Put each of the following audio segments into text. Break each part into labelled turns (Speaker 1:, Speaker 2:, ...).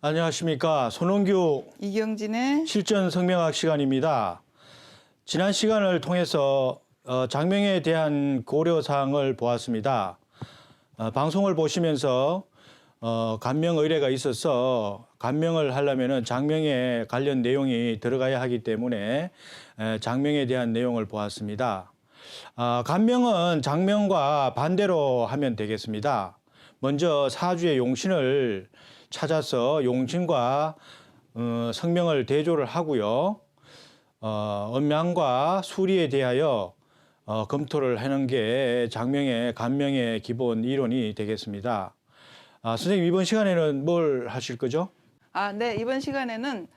Speaker 1: 안녕하십니까. 손원규
Speaker 2: 이경진의
Speaker 1: 실전 성명학 시간입니다. 지난 시간을 통해서 장명에 대한 고려사항을 보았습니다. 방송을 보시면서 감명 의뢰가 있어서 감명을 하려면 장명에 관련 내용이 들어가야 하기 때문에 장명에 대한 내용을 보았습니다. 감명은 장명과 반대로 하면 되겠습니다. 먼저 사주의 용신을 찾아서 용신과 성명을 대조를 하고요. 음양과 수리에 대하여 검토를 하는 게 장명의 감명의 기본 이론이 되겠습니다. 선생님, 이번 시간에는 뭘 하실 거죠?
Speaker 2: 네, 이번 시간에는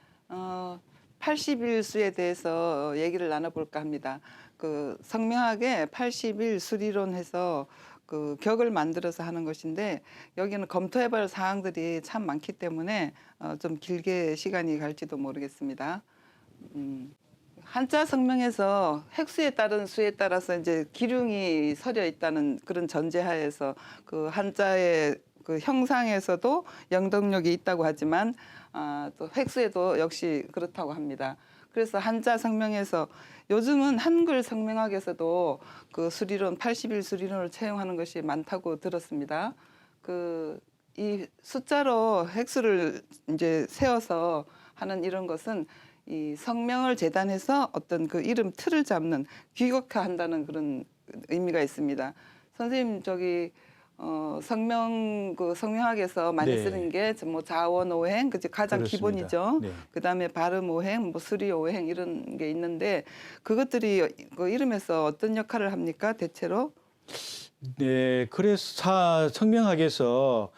Speaker 2: 80일수에 대해서 얘기를 나눠볼까 합니다. 그 성명학의 80일 수리론 해서 그 격을 만들어서 하는 것인데 여기는 검토해볼 사항들이 참 많기 때문에 좀 길게 시간이 갈지도 모르겠습니다. 한자 성명에서 획수에 따른 수에 따라서 이제 기륭이 서려 있다는 그런 전제하에서 그 한자의 그 형상에서도 영동력이 있다고 하지만 또 획수에도 역시 그렇다고 합니다. 그래서 한자 성명에서 요즘은 한글 성명학에서도 그 수리론 80일 수리론을 채용하는 것이 많다고 들었습니다. 그 이 숫자로 획수를 이제 세워서 하는 이런 것은 이 성명을 재단해서 어떤 그 이름 틀을 잡는 귀국화한다는 그런 의미가 있습니다. 선생님 성명 그 성명학에서 많이 쓰는 게 뭐 자원오행 그게 가장
Speaker 1: 그렇습니다.
Speaker 2: 기본이죠.
Speaker 1: 네.
Speaker 2: 그다음에 발음오행, 뭐 수리오행 이런 게 있는데 그것들이 그 이름에서 어떤 역할을 합니까? 대체로?
Speaker 1: 네, 그래서 성명학에서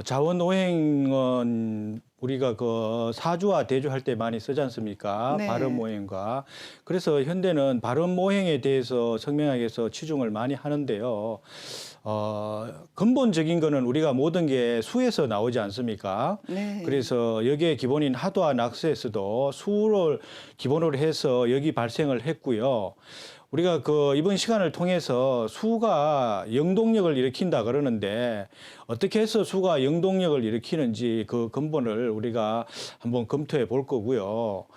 Speaker 1: 자원오행은 우리가 그 사주와 대조할 때 많이 쓰지 않습니까?
Speaker 2: 네.
Speaker 1: 발음오행과. 그래서 현대는 발음오행에 대해서 성명학에서 치중을 많이 하는데요. 근본적인 거는 우리가 모든 게 수에서 나오지 않습니까?
Speaker 2: 네.
Speaker 1: 그래서 여기에 기본인 하도와 낙서에서도 수를 기본으로 해서 여기 발생을 했고요. 우리가 그 이번 시간을 통해서 수가 영동력을 일으킨다 그러는데 어떻게 해서 수가 영동력을 일으키는지 그 근본을 우리가 한번 검토해 볼 거고요.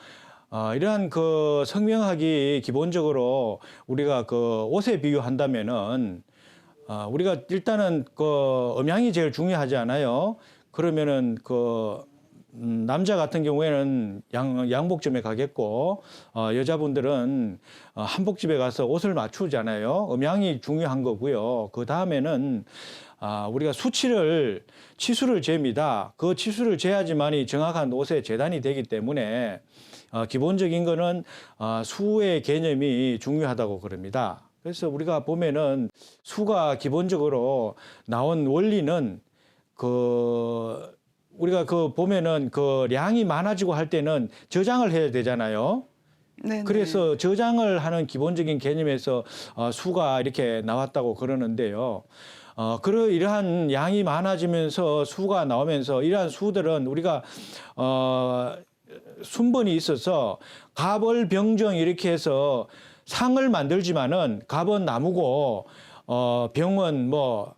Speaker 1: 이러한 그 성명학이 기본적으로 우리가 그 옷에 비유한다면은 우리가 일단은 그 음양이 제일 중요하지 않아요? 그러면은 남자 같은 경우에는 양복점에 가겠고, 여자분들은 한복집에 가서 옷을 맞추잖아요. 음양이 중요한 거고요. 그 다음에는 우리가 치수를 잽니다. 그 치수를 재야지만이 정확한 옷의 재단이 되기 때문에 기본적인 거는 수의 개념이 중요하다고 그럽니다. 그래서 우리가 보면은 수가 기본적으로 나온 원리는 우리가 보면은 량이 많아지고 할 때는 저장을 해야 되잖아요.
Speaker 2: 네네.
Speaker 1: 그래서 저장을 하는 기본적인 개념에서 수가 이렇게 나왔다고 그러는데요. 이러한 양이 많아지면서 수가 나오면서 이러한 수들은 우리가 순번이 있어서 갑을병정 이렇게 해서 상을 만들지만은 갑은 나무고 병은 뭐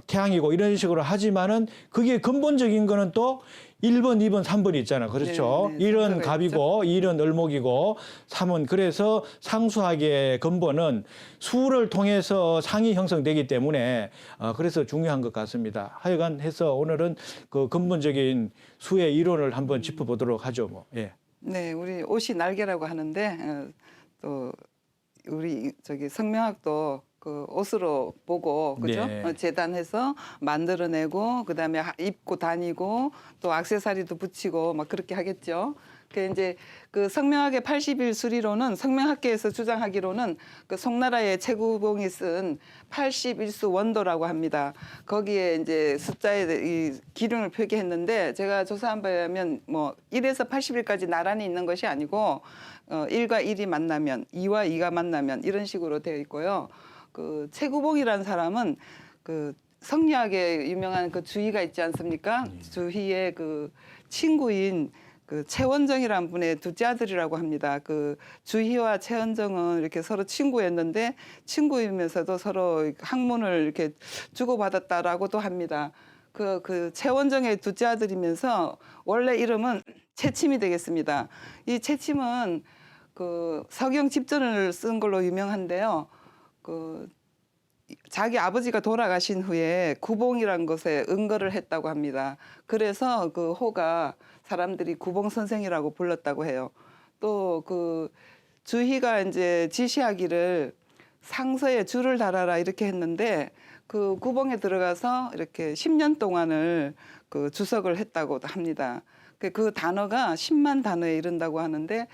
Speaker 1: 태양이고 이런 식으로 하지만은 그게 근본적인 거는 또 1번, 2번, 3번이 있잖아. 그렇죠?
Speaker 2: 네,
Speaker 1: 1은 갑이고 2은 을목이고 3은 그래서 상수학의 근본은 수를 통해서 상이 형성되기 때문에 그래서 중요한 것 같습니다. 하여간 해서 오늘은 그 근본적인 수의 이론을 한번 짚어보도록 하죠. 뭐. 예.
Speaker 2: 네, 우리 옷이 날개라고 하는데 또 우리 성명학도 그 옷으로 보고 그죠?
Speaker 1: 네.
Speaker 2: 재단해서 만들어내고 그다음에 입고 다니고 또 액세서리도 붙이고 막 그렇게 하겠죠. 그 이제 그 성명학의 80일 수리로는 성명학계에서 주장하기로는 그 송나라의 최구봉이 쓴 81수 원도라고 합니다. 거기에 이제 숫자에 이 기준을 표기했는데 제가 조사한 바에 의하면 뭐 1에서 80일까지 나란히 있는 것이 아니고 1과 1이 만나면 2와 2가 만나면 이런 식으로 되어 있고요. 그 최구봉이라는 사람은 그 성리학에 유명한 그 주희가 있지 않습니까? 주희의 그 친구인 그 최원정이라는 분의 둘째 아들이라고 합니다. 그 주희와 최원정은 이렇게 서로 친구였는데 친구이면서도 서로 학문을 이렇게 주고받았다라고도 합니다. 그 최원정의 둘째 아들이면서 원래 이름은 채침이 되겠습니다. 이 채침은 그 서경 집전을 쓴 걸로 유명한데요. 그 자기 아버지가 돌아가신 후에 구봉이란 것에 응거를 했다고 합니다. 그래서 그 호가 사람들이 구봉 선생이라고 불렀다고 해요. 또 그 주희가 이제 지시하기를 상서에 줄을 달아라 이렇게 했는데 그 구봉에 들어가서 이렇게 10년 동안을 그 주석을 했다고 합니다. 그 단어가 10만 단어에 이른다고 하는데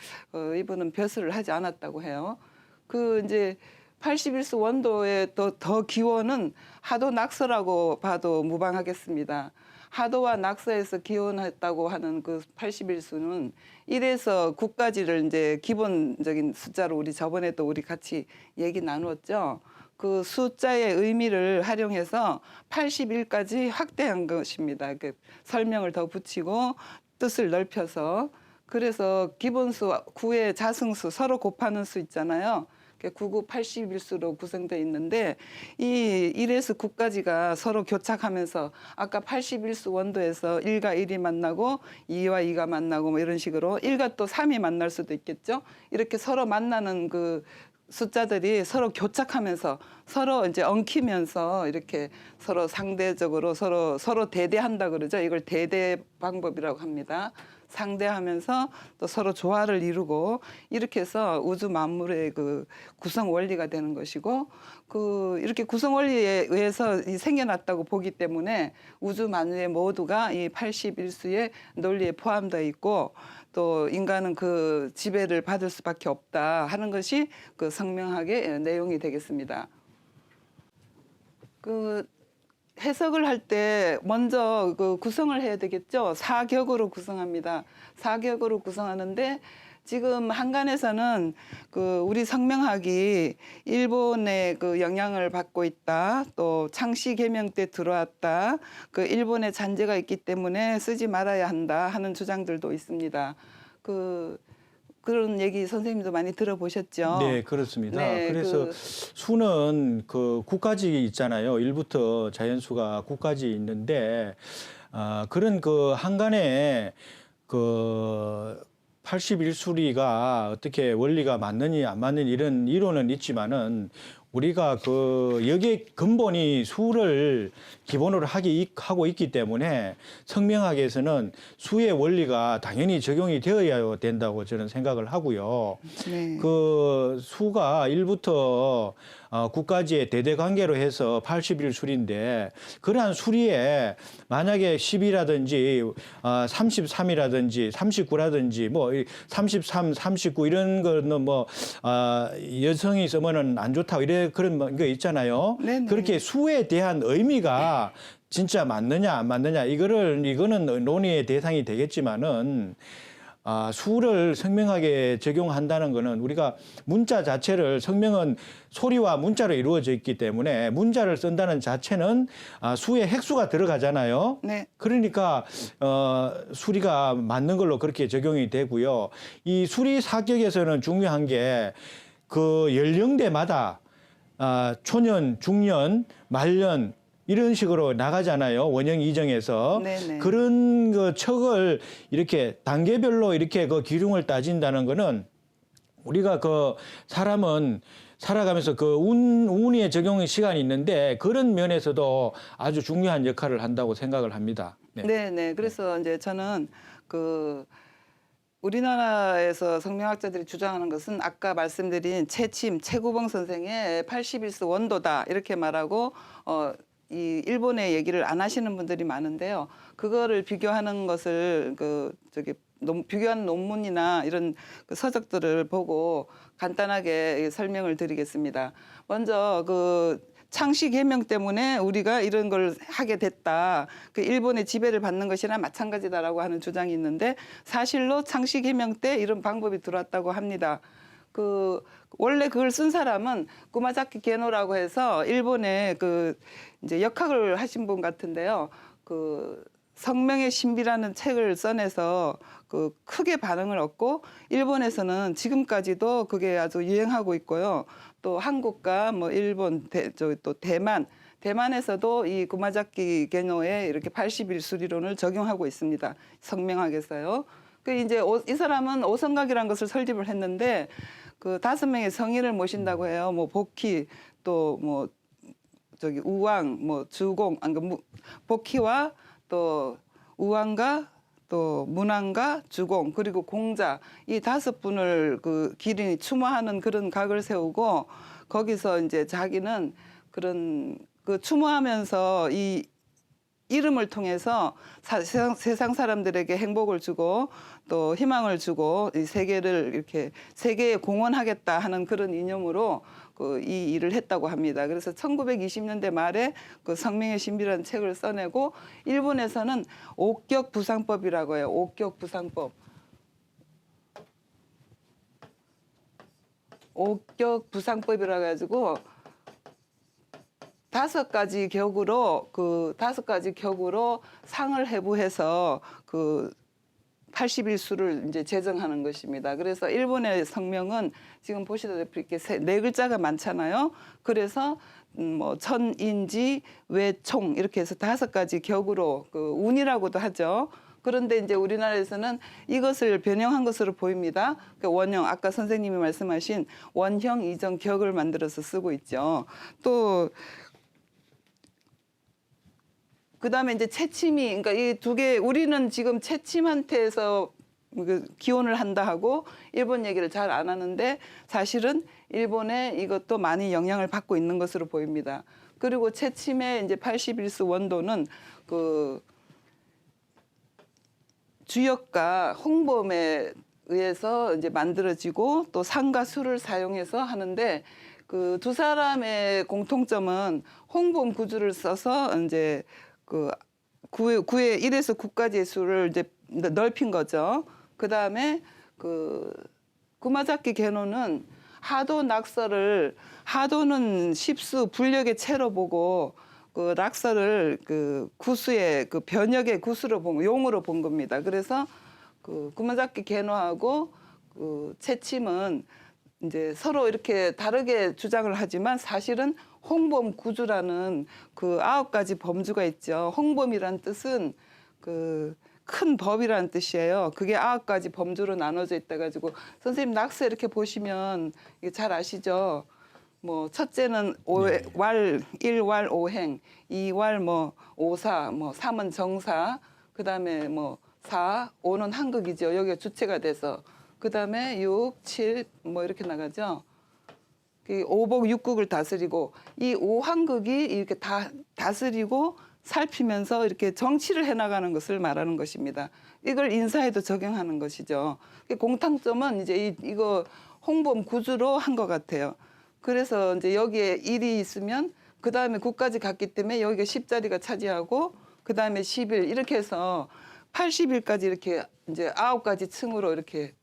Speaker 2: 이분은 벼슬을 하지 않았다고 해요. 그 이제 81수 원도의 더 기원은 하도 낙서라고 봐도 무방하겠습니다. 하도와 낙서에서 기원했다고 하는 그 81수는 1에서 9까지를 이제 기본적인 숫자로 우리 저번에도 우리 같이 얘기 나누었죠. 그 숫자의 의미를 활용해서 81까지 확대한 것입니다. 그 설명을 더 붙이고 뜻을 넓혀서 그래서 기본수 9의 자승수 서로 곱하는 수 있잖아요. 99, 81수로 구성되어 있는데 이 1에서 9까지가 서로 교착하면서 아까 81수 원도에서 1과 1이 만나고 2와 2가 만나고 뭐 이런 식으로 1과 또 3이 만날 수도 있겠죠. 이렇게 서로 만나는 그 숫자들이 서로 교착하면서 서로 이제 엉키면서 이렇게 서로 상대적으로 서로 대대한다 그러죠. 이걸 대대 방법이라고 합니다. 상대하면서 또 서로 조화를 이루고 이렇게 해서 우주 만물의 그 구성 원리가 되는 것이고 그 이렇게 구성 원리에 의해서 생겨났다고 보기 때문에 우주 만유의 모두가 이 81수의 논리에 포함되어 있고 또 인간은 그 지배를 받을 수밖에 없다 하는 것이 그 성명학의 내용이 되겠습니다. 그 해석을 할 때 먼저 그 구성을 해야 되겠죠. 사격으로 구성합니다. 사격으로 구성하는데 지금 한간에서는 그 우리 성명학이 일본의 그 영향을 받고 있다. 또 창씨 개명 때 들어왔다. 그 일본의 잔재가 있기 때문에 쓰지 말아야 한다 하는 주장들도 있습니다. 그런 얘기 선생님도 많이 들어보셨죠?
Speaker 1: 네, 그렇습니다.
Speaker 2: 네,
Speaker 1: 그래서 수는 그 9까지 있잖아요. 1부터 자연수가 9까지 있는데 그런 그 한간에 그 81수리가 어떻게 원리가 맞느니 안 맞느니 이런 이론은 있지만은 우리가 그 여기에 근본이 수를 기본으로 하고 있기 때문에 성명학에서는 수의 원리가 당연히 적용이 되어야 된다고 저는 생각을 하고요.
Speaker 2: 네.
Speaker 1: 그 수가 1부터 9까지의 대대 관계로 해서 81수리인데 그러한 수리에 만약에 10이라든지 33이라든지 39라든지 뭐 33, 39 이런 거는 뭐 여성이 쓰면은 안 좋다 이래 그런 거 있잖아요.
Speaker 2: 네네.
Speaker 1: 그렇게 수에 대한 의미가 진짜 맞느냐 안 맞느냐 이거는 논의의 대상이 되겠지만은 수를 성명학에 적용한다는 거는 우리가 문자 자체를 성명은 소리와 문자로 이루어져 있기 때문에 문자를 쓴다는 자체는 수의 핵수가 들어가잖아요.
Speaker 2: 네.
Speaker 1: 그러니까 수리가 맞는 걸로 그렇게 적용이 되고요. 이 수리 사격에서는 중요한 게 그 연령대마다 초년, 중년, 말년 이런 식으로 나가잖아요. 원형 이정에서.
Speaker 2: 네네.
Speaker 1: 그런 그 척을 이렇게 단계별로 이렇게 그 기둥을 따진다는 거는 우리가 그 사람은 살아가면서 그 운위에 적용의 시간이 있는데 그런 면에서도 아주 중요한 역할을 한다고 생각을 합니다.
Speaker 2: 네, 네. 그래서 이제 저는 그 우리나라에서 성명학자들이 주장하는 것은 아까 말씀드린 최구봉 선생의 81수 원도다 이렇게 말하고 이 일본의 얘기를 안 하시는 분들이 많은데요. 그거를 비교하는 것을 비교하는 논문이나 이런 그 서적들을 보고 간단하게 설명을 드리겠습니다. 먼저 그 창씨 개명 때문에 우리가 이런 걸 하게 됐다. 그 일본의 지배를 받는 것이나 마찬가지다라고 하는 주장이 있는데 사실로 창씨 개명 때 이런 방법이 들어왔다고 합니다. 그 원래 그걸 쓴 사람은 구마자키 게노라고 해서 일본의 그 이제 역학을 하신 분 같은데요. 그 성명의 신비라는 책을 써내서 그 크게 반응을 얻고 일본에서는 지금까지도 그게 아주 유행하고 있고요. 또 한국과 뭐 일본, 또 대만, 대만에서도 이 구마자키 게노에 이렇게 80일 수리론을 적용하고 있습니다. 성명학에서요. 그 이제 이 사람은 오성각이라는 것을 설립을 했는데 그 5명의 성인을 모신다고 해요. 뭐 복희 또 뭐 저기 우왕 뭐 주공 복희와 또 우왕과 또 문왕과 주공 그리고 공자 이 5분을 그 기린이 추모하는 그런 각을 세우고 거기서 이제 자기는 그런 그 추모하면서 이 이름을 통해서 세상 사람들에게 행복을 주고 또 희망을 주고 이 세계를 이렇게 세계에 공헌하겠다 하는 그런 이념으로 그 이 일을 했다고 합니다. 그래서 1920년대 말에 그 성명의 신비라는 책을 써내고 일본에서는 옥격 부상법이라고 해요. 옥격 부상법. 옥격 부상법이라 가지고 5가지 격으로 상을 해부해서 그 80일수를 이제 제정하는 것입니다. 그래서 일본의 성명은 지금 보시다시피 이렇게 4글자가 많잖아요. 그래서 뭐 천인지 외총 이렇게 해서 5가지 격으로 그 운이라고도 하죠. 그런데 이제 우리나라에서는 이것을 변형한 것으로 보입니다. 그러니까 원형 아까 선생님이 말씀하신 원형 이정 격을 만들어서 쓰고 있죠. 또 그다음에 이제 채침이 그러니까 이 2개 우리는 지금 채침한테서 기원을 한다 하고 일본 얘기를 잘 안 하는데 사실은 일본에 이것도 많이 영향을 받고 있는 것으로 보입니다. 그리고 채침의 이제 81수 원도는 그 주역과 홍범에 의해서 이제 만들어지고 또 상과 수를 사용해서 하는데 그 2사람의 공통점은 홍범 구주를 써서 이제 그 9의 1에서 9까지의 수를 이제 넓힌 거죠. 그 다음에 그 구마자키 게노는 하도 낙서를 하도는 십수 불력의 채로 보고 그 낙서를 그 구수의 그 변역의 구수로 본 용으로 본 겁니다. 그래서 그 구마자키 게노하고 그 채침은 이제 서로 이렇게 다르게 주장을 하지만 사실은 홍범 구주라는 그 9가지 범주가 있죠. 홍범이란 뜻은 그 큰 법이라는 뜻이에요. 그게 9가지 범주로 나눠져 있다 가지고 선생님 낙서 이렇게 보시면 이게 잘 아시죠? 뭐 첫째는 왈 1왈 5행, 2왈 뭐 5사, 뭐 3은 정사, 그다음에 뭐 4, 5는 한극이죠. 여기가 주체가 돼서 그다음에 6, 7 뭐 이렇게 나가죠. 오복 6국을 다스리고 이 5한극이 이렇게 다 다스리고 살피면서 이렇게 정치를 해나가는 것을 말하는 것입니다. 이걸 인사에도 적용하는 것이죠. 공통점은 이제 이거 홍범 구주로 한 것 같아요. 그래서 이제 여기에 1이 있으면 그 다음에 9까지 갔기 때문에 여기가 10자리가 차지하고 그 다음에 10일 이렇게 해서 80일까지 이렇게 이제 9가지 층으로 이렇게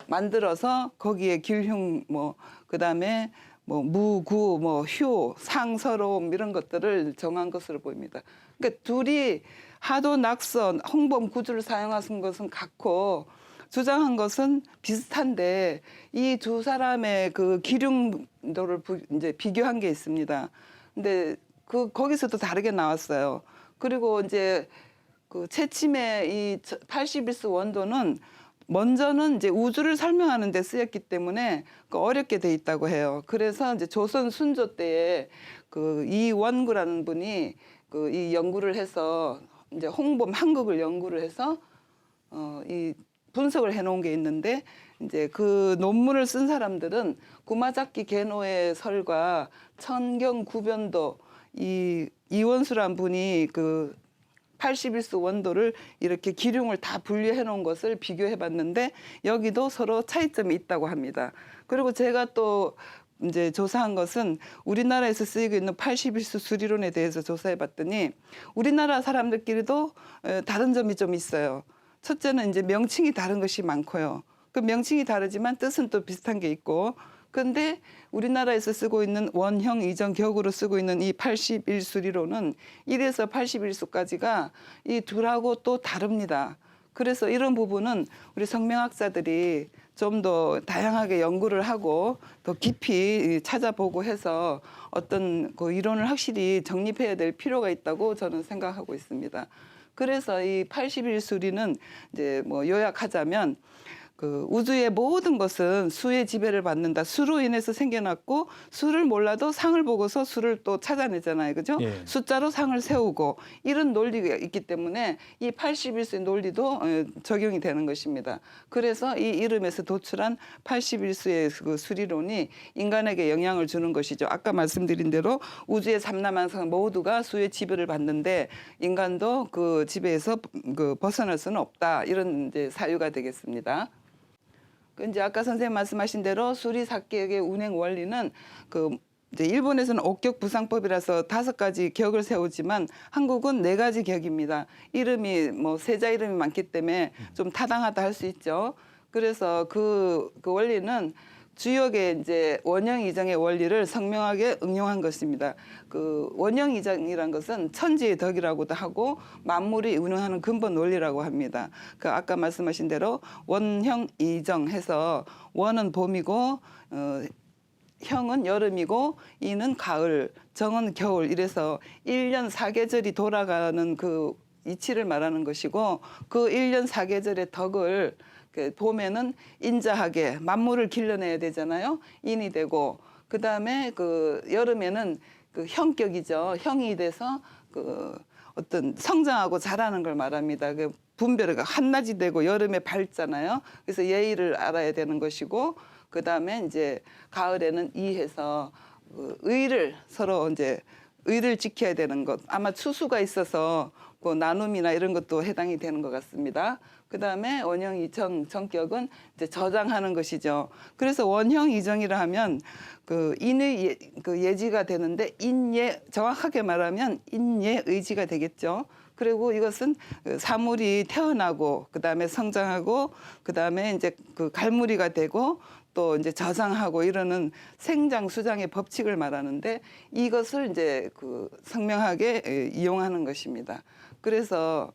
Speaker 2: 만들어서 거기에 길흉 뭐 그다음에 뭐 무구 뭐 휴 상서로움 이런 것들을 정한 것으로 보입니다. 그러니까 둘이 하도 낙선 홍범 구주를 사용하신 것은 같고 주장한 것은 비슷한데 이 2사람의 그 기륭도를 이제 비교한 게 있습니다. 근데 거기서도 다르게 나왔어요. 그리고 이제 그 채침의 이 81수 원도는 먼저는 이제 우주를 설명하는 데 쓰였기 때문에 어렵게 돼 있다고 해요. 그래서 이제 조선 순조 때에 그 이원구라는 분이 그 이 연구를 해서 이제 홍범 한국을 연구를 해서 이 분석을 해놓은 게 있는데 이제 그 논문을 쓴 사람들은 구마자키 게노의 설과 천경 구변도 이 이원수란 분이 그 81수 원도를 이렇게 기륭을 다 분리해 놓은 것을 비교해 봤는데 여기도 서로 차이점이 있다고 합니다. 그리고 제가 또 이제 조사한 것은 우리나라에서 쓰이고 있는 81수 수리론에 대해서 조사해 봤더니 우리나라 사람들끼리도 다른 점이 좀 있어요. 첫째는 이제 명칭이 다른 것이 많고요. 그 명칭이 다르지만 뜻은 또 비슷한 게 있고 근데 우리나라에서 쓰고 있는 원형 이정 격으로 쓰고 있는 이 81수리로는 1에서 81수까지가 이 둘하고 또 다릅니다. 그래서 이런 부분은 우리 성명학자들이 좀 더 다양하게 연구를 하고 더 깊이 찾아보고 해서 어떤 그 이론을 확실히 정립해야 될 필요가 있다고 저는 생각하고 있습니다. 그래서 이 81수리는 이제 뭐 요약하자면 그 우주의 모든 것은 수의 지배를 받는다. 수로 인해서 생겨났고 수를 몰라도 상을 보고서 수를 또 찾아내잖아요. 그죠?
Speaker 1: 예.
Speaker 2: 숫자로 상을 세우고 이런 논리가 있기 때문에 이 81수의 논리도 적용이 되는 것입니다. 그래서 이 이름에서 도출한 81수의 그 수리론이 인간에게 영향을 주는 것이죠. 아까 말씀드린 대로 우주의 삼라만상 모두가 수의 지배를 받는데 인간도 그 지배에서 그 벗어날 수는 없다. 이런 이제 사유가 되겠습니다. 이제 아까 선생님 말씀하신 대로 수리사격의 운행 원리는 그 이제 일본에서는 옥격 부상법이라서 5가지 격을 세우지만 한국은 4가지 격입니다. 이름이 뭐 세자 이름이 많기 때문에 좀 타당하다 할 수 있죠. 그래서 그 원리는 주역의 이제 원형 이정의 원리를 성명하게 응용한 것입니다. 그 원형 이정이란 것은 천지의 덕이라고도 하고 만물이 운영하는 근본 원리라고 합니다. 그 아까 말씀하신 대로 원형 이정해서 원은 봄이고 형은 여름이고 이는 가을, 정은 겨울 이래서 1년 4계절이 돌아가는 그 이치를 말하는 것이고 그 1년 4계절의 덕을 봄에는 인자하게 만물을 길러내야 되잖아요. 인이 되고 그다음에 그 여름에는 그 형격이죠. 형이 돼서 그 어떤 성장하고 자라는 걸 말합니다. 그 분별이 한낮이 되고 여름에 밝잖아요. 그래서 예의를 알아야 되는 것이고 그다음에 이제 가을에는 이해서 의를 서로 이제 의를 지켜야 되는 것. 아마 추수가 있어서 그 나눔이나 이런 것도 해당이 되는 것 같습니다. 그다음에 원형 이정 정격은 이제 저장하는 것이죠. 그래서 원형 이정이라 하면 그 인의 그 예지가 되는데 인예 정확하게 말하면 인예 의지가 되겠죠. 그리고 이것은 사물이 태어나고 그다음에 성장하고 그다음에 이제 그 갈무리가 되고 또 이제 저장하고 이러는 생장 수장의 법칙을 말하는데 이것을 이제 그 성명하게 이용하는 것입니다. 그래서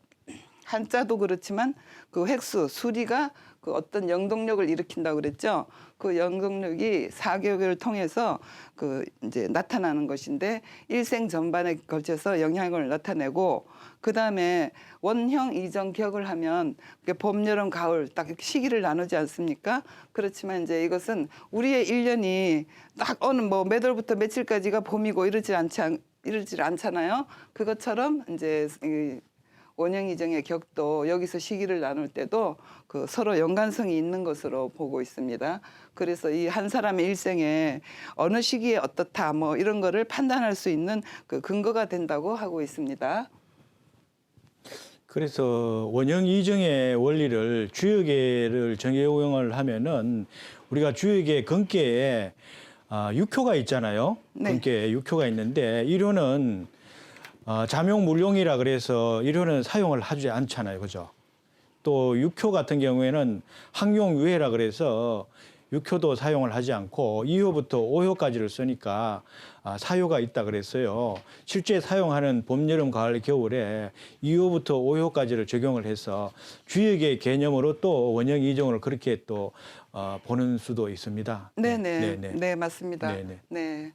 Speaker 2: 한자도 그렇지만 그 획수 수리가 그 어떤 영동력을 일으킨다고 그랬죠. 그 영동력이 사격을 통해서 그 이제 나타나는 것인데 일생 전반에 걸쳐서 영향을 나타내고 그다음에 원형 이정 격을 하면 봄, 여름, 가을 딱 시기를 나누지 않습니까? 그렇지만 이제 이것은 우리의 1년이 딱 어느 뭐 몇 월부터 며칠까지가 봄이고 이러질 않잖아요. 그것처럼 이제 원형 이정의 격도 여기서 시기를 나눌 때도 그 서로 연관성이 있는 것으로 보고 있습니다. 그래서 이 한 사람의 일생에 어느 시기에 어떻다 뭐 이런 거를 판단할 수 있는 그 근거가 된다고 하고 있습니다.
Speaker 1: 그래서 원형 이정의 원리를 주역계를 적용을 하면은 우리가 주역계 근계에 6효가 있잖아요.
Speaker 2: 네.
Speaker 1: 근계에 6효가 있는데 1효는 잠용물용이라 그래서 1효는 사용을 하지 않잖아요. 그죠? 또 6효 같은 경우에는 항용유해라 그래서 6효도 사용을 하지 않고 2효부터 5효까지를 쓰니까 4효가 있다 그랬어요. 실제 사용하는 봄, 여름, 가을, 겨울에 2효부터 5효까지를 적용을 해서 주역의 개념으로 또 원형 이정을 그렇게 또 보는 수도 있습니다.
Speaker 2: 네네. 네, 맞습니다.
Speaker 1: 네네.
Speaker 2: 네.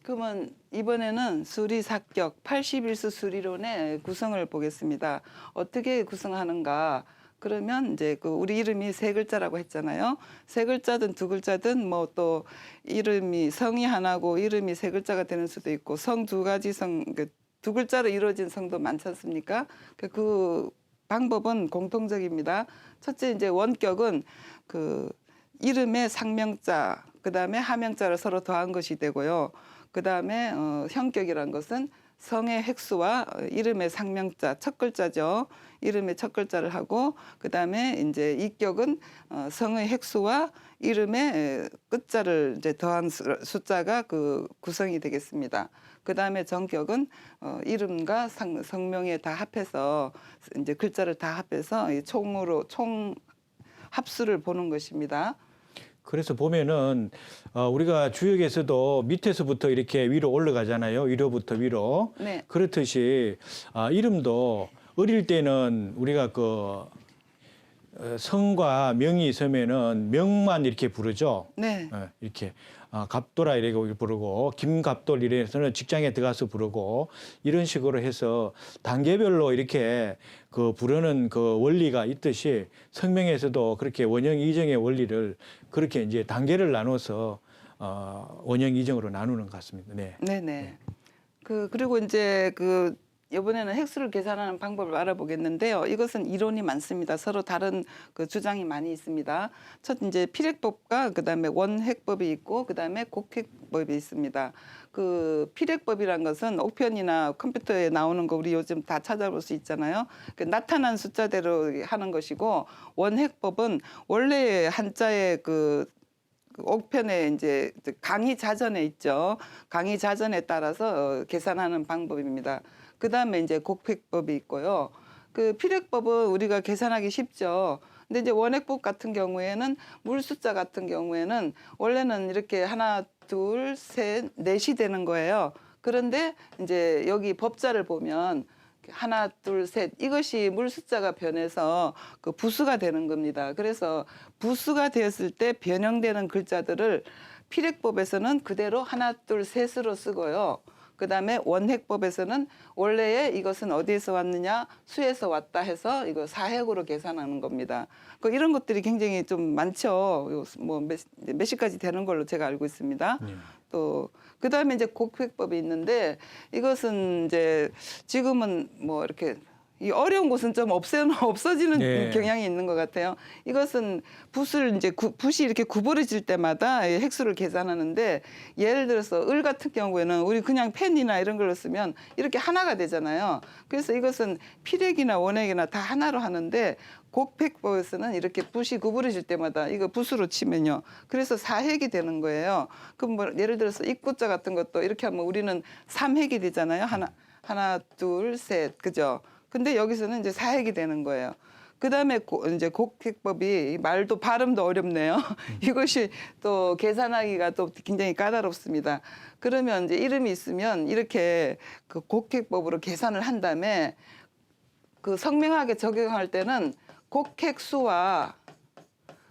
Speaker 2: 그러면 이번에는 수리사격 81수 수리론의 구성을 보겠습니다. 어떻게 구성하는가? 그러면 이제 그 우리 이름이 3글자라고 했잖아요. 3글자든 2글자든 뭐 또 이름이 성이 하나고 이름이 3글자가 되는 수도 있고 성 2가지 성 2글자로 이루어진 성도 많지 않습니까? 그 방법은 공통적입니다. 첫째 이제 원격은 그 이름의 상명자 그다음에 하명자를 서로 더한 것이 되고요. 그다음에 형격이란 것은 성의 획수와 이름의 상명자 첫 글자죠. 이름의 첫 글자를 하고 그다음에 이제 이격은 성의 획수와 이름의 끝자를 이제 더한 숫자가 그 구성이 되겠습니다. 그다음에 정격은 이름과 성명에 다 합해서 이제 글자를 다 합해서 총으로 총 합수를 보는 것입니다.
Speaker 1: 그래서 보면은 우리가 주역에서도 밑에서부터 이렇게 위로 올라가잖아요. 위로부터 위로.
Speaker 2: 네.
Speaker 1: 그렇듯이 이름도 어릴 때는 우리가 그 성과 명이 있으면은 명만 이렇게 부르죠.
Speaker 2: 네.
Speaker 1: 이렇게 갑돌아 이렇게 부르고 김갑돌 이래서는 직장에 들어가서 부르고 이런 식으로 해서 단계별로 이렇게 그 부르는 그 원리가 있듯이 성명에서도 그렇게 원형 이정의 원리를 그렇게 이제 단계를 나눠서 원형 이정으로 나누는 것 같습니다. 네.
Speaker 2: 네네. 그리고 이제 이번에는 획수를 계산하는 방법을 알아보겠는데요. 이것은 이론이 많습니다. 서로 다른 주장이 많이 있습니다. 첫 이제 필획법과 그다음에 원획법이 있고 그다음에 곡획법이 있습니다. 필획법이란 것은 옥편이나 컴퓨터에 나오는 거 우리 요즘 다 찾아볼 수 있잖아요. 나타난 숫자대로 하는 것이고 원획법은 원래 한자의 옥편에 이제 강의 자전에 있죠. 강의 자전에 따라서 계산하는 방법입니다. 그다음에 이제 곡획법이 있고요. 필획법은 우리가 계산하기 쉽죠. 근데 이제 원획법 같은 경우에는 물 숫자 같은 경우에는 원래는 이렇게 하나, 둘, 셋, 넷이 되는 거예요. 그런데 이제 여기 법자를 보면 하나, 둘, 셋 이것이 물 숫자가 변해서 부수가 되는 겁니다. 그래서 부수가 되었을 때 변형되는 글자들을 필획법에서는 그대로 하나, 둘, 셋으로 쓰고요. 그다음에 원획법에서는 원래의 이것은 어디에서 왔느냐 수에서 왔다 해서 이거 사획으로 계산하는 겁니다. 이런 것들이 굉장히 좀 많죠. 몇 시까지 되는 걸로 제가 알고 있습니다. 또 그다음에 이제 곡획법이 있는데 이것은 이제 지금은 이렇게 이 어려운 곳은 좀 없어지는
Speaker 1: 네.
Speaker 2: 경향이 있는 것 같아요. 이것은 붓을 이제 붓이 이렇게 구부러질 때마다 획수를 계산하는데 예를 들어서 을 같은 경우에는 우리 그냥 펜이나 이런 걸로 쓰면 이렇게 하나가 되잖아요. 그래서 이것은 필획이나 원획이나 다 하나로 하는데 곡획법에서는 이렇게 붓이 구부러질 때마다 이거 붓으로 치면요. 그래서 사획이 되는 거예요. 그럼 예를 들어서 입구자 같은 것도 이렇게 하면 우리는 삼획이 되잖아요. 하나, 둘, 셋, 그죠? 근데 여기서는 이제 사획이 되는 거예요. 그다음에 이제 곡획법이 말도 발음도 어렵네요. 이것이 또 계산하기가 또 굉장히 까다롭습니다. 그러면 이제 이름이 있으면 이렇게 곡획법으로 계산을 한 다음에 성명하게 적용할 때는 곡획수와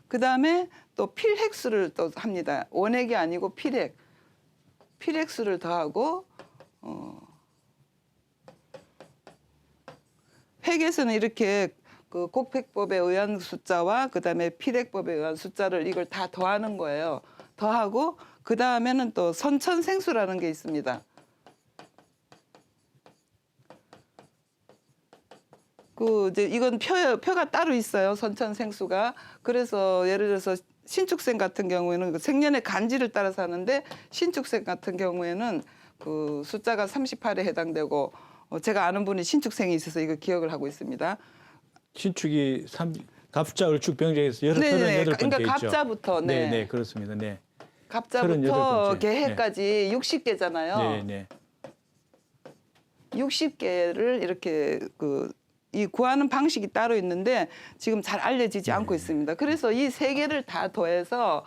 Speaker 2: 그다음에 또 필획수를 또 합니다. 원획이 아니고 필획수를 더하고 획에서는 이렇게 곡획법에 의한 숫자와 그다음에 필획법에 의한 숫자를 이걸 다 더하는 거예요. 더하고 그다음에는 또 선천생수라는 게 있습니다. 이제 이건 표가 따로 있어요. 선천생수가. 그래서 예를 들어서 신축생 같은 경우에는 생년의 간지를 따라서 하는데 신축생 같은 경우에는 숫자가 38에 해당되고 제가 아는 분이 신축생이 있어서 이거 기억을 하고 있습니다.
Speaker 1: 신축이 갑자, 을축, 병자에서 38번째
Speaker 2: 그러니까
Speaker 1: 있죠.
Speaker 2: 갑자부터
Speaker 1: 네, 그렇습니다. 네.
Speaker 2: 갑자부터
Speaker 1: 38번째.
Speaker 2: 개해까지 60개잖아요.
Speaker 1: 네.
Speaker 2: 60개를 이렇게 이 구하는 방식이 따로 있는데 지금 잘 알려지지 않고 있습니다. 그래서 이 세 개를 다 더해서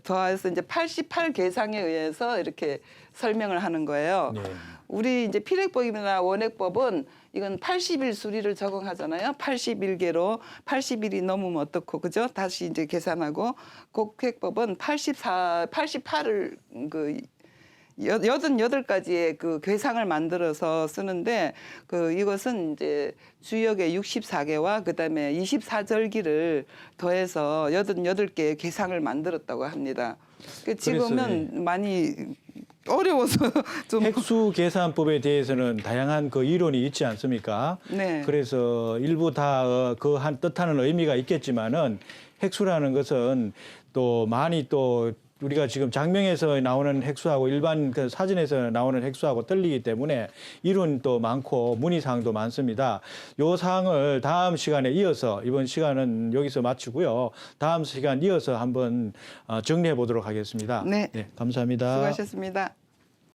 Speaker 2: 더해서 이제 88계상에 의해서 이렇게 설명을 하는 거예요.
Speaker 1: 네.
Speaker 2: 우리 이제 필획법이나 원획법은 이건 80일 수리를 적용하잖아요. 81개로 80일이 넘으면 어떻고 그죠? 다시 이제 계산하고 곡획법은 88을 88가지의 계상을 만들어서 쓰는데 이것은 이제 주역의 64개와 그다음에 24절기를 더해서 88개의 계상을 만들었다고 합니다. 지금은 많이 어려워서 좀
Speaker 1: 획수 계산법에 대해서는 다양한 이론이 있지 않습니까?
Speaker 2: 네.
Speaker 1: 그래서 일부 다 뜻하는 의미가 있겠지만은 획수라는 것은 또 많이 또 우리가 지금 장명에서 나오는 획수하고 일반 사전에서 나오는 획수하고 틀리기 때문에 이론도 많고 문의사항도 많습니다. 요 사항을 다음 시간에 이어서 이번 시간은 여기서 마치고요. 다음 시간 이어서 한번 정리해 보도록 하겠습니다.
Speaker 2: 네.
Speaker 1: 감사합니다.
Speaker 2: 수고하셨습니다.